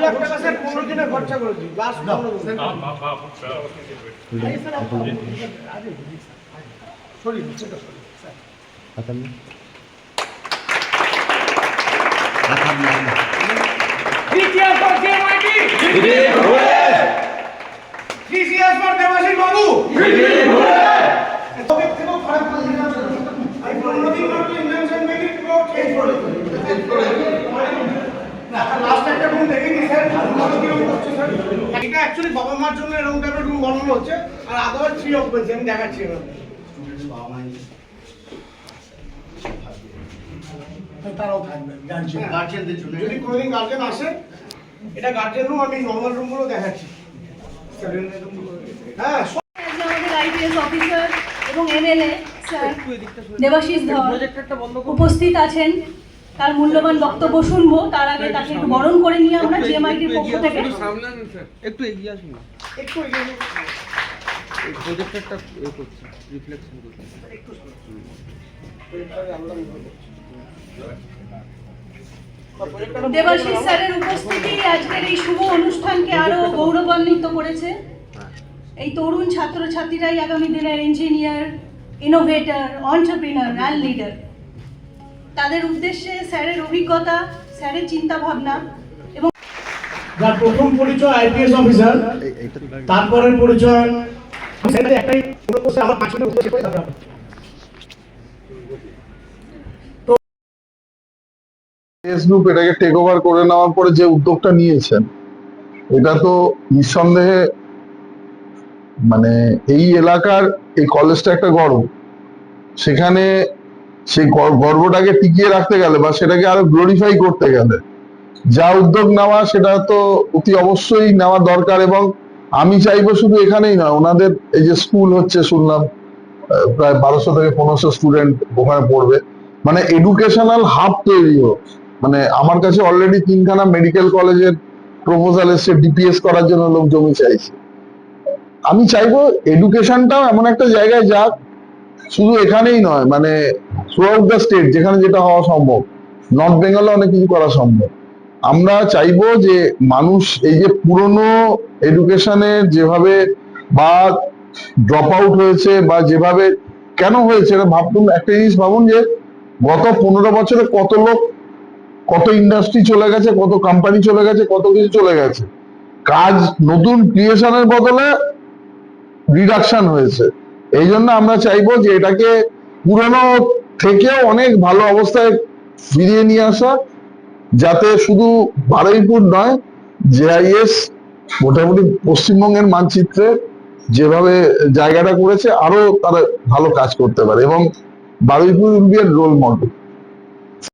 লাখ টাকা স্যার 15 দিনে খরচা করেছি লাস্ট 15 দিন সরি সেটা সরি স্যার আতাম দ্বিতীয় ফর জেমাইটি TCS ফর দেবাশিস বাবু তবে থেকে খারাপ করে দিলাম আই 15 দিন মাত্র invention make it go change করে না লাস্ট একটা রুম দেখেনি স্যার ভালো কি রুম করছে স্যার এটা অ্যাকচুয়ালি বাবা মার জন্য এরকম টাইপের রুম বানানো হচ্ছে আর আদারওয়াইজ 3 অকুপেন্সি আমি দেখাচ্ছি না স্টুডেন্টস বাবা মা তারাও থাকবে গার্জিয়ানদের জন্য যদি কোনোদিন গার্জিয়ান আসে এটা গার্জিয়ান রুম আমি নরমাল রুমগুলো দেখাচ্ছি হ্যাঁ আমাদের আইপিএস অফিসার এবং এমএলএ স্যার দেবাশিস ধর উপস্থিত আছেন তার মূল্যবান বক্তব্য শুনবো তার আগে তাকে একটু বরণ করে নিয়ে আমরা জিএমআইটির পক্ষ থেকে একটু এগিয়ে আসুন না একটু এগিয়ে এই প্রজেক্টরটা এ করছে রিফ্লেকশন করছে একটু দেবাশিস স্যারের উপস্থিতি আজকের এই শুভ অনুষ্ঠানকে আরো গৌরবান্বিত করেছে এই তরুণ ছাত্রছাত্রীরাই আগামী দিনের engineer innovator entrepreneur and leader তাদের উদ্দেশ্যে স্যারের অভিজ্ঞতা স্যারের চিন্তা ভাবনা এবং যার প্রথম পরিচয় আইপিএস অফিসার তারপরে পরিচয় একটাই আমার পাশে উদ্দেশ্য করে গ্রুপ এটাকে টেক ওভার করে নেওয়ার পরে যে উদ্যোগটা নিয়েছেন এটা তো নিঃসন্দেহে মানে এই এলাকার এই কলেজটা একটা গর্ব সেখানে সেই গর্বটাকে টিকিয়ে রাখতে গেলে বা সেটাকে আরো গ্লোরিফাই করতে গেলে যা উদ্যোগ নেওয়া সেটা তো অতি অবশ্যই নেওয়া দরকার এবং আমি চাইবো শুধু এখানেই নয় ওনাদের এই যে স্কুল হচ্ছে শুনলাম প্রায় 1200 থেকে 1500 স্টুডেন্ট ওখানে পড়বে মানে এডুকেশনাল হাব তৈরি হোক মানে আমার কাছে অলরেডি 3খানা মেডিকেল কলেজের প্রপোজাল এসছে ডিপিএস করার জন্য লোক জমি চাইছে আমি চাইবো এডুকেশনটাও এমন একটা জায়গায় যাক শুধু এখানেই নয় মানে থ্রু আউট দ্য স্টেট যেখানে যেটা হওয়া সম্ভব নর্থ বেঙ্গলে অনেক কিছু করা সম্ভব আমরা চাইবো যে মানুষ এই যে পুরনো এডুকেশনের যেভাবে বা ড্রপ আউট হয়েছে বা যেভাবে কেন হয়েছে এটা ভাবুন একটা জিনিস ভাবুন যে গত 15 বছরে কত লোক কত ইন্ডাস্ট্রি চলে গেছে কত কোম্পানি চলে গেছে কত কিছু চলে গেছে কাজ নতুন ক্রিয়েশনের বদলে রিডাকশন হয়েছে এই জন্য আমরা চাইবো যে এটাকে পুরনো থেকেও অনেক ভালো অবস্থায় ফিরিয়ে নিয়ে আসা যাতে শুধু বারুইপুর নয় জেআইএস মোটামুটি পশ্চিমবঙ্গের মানচিত্রে যেভাবে জায়গাটা করেছে আরো তারা ভালো কাজ করতে পারে এবং Baruipur will be a role model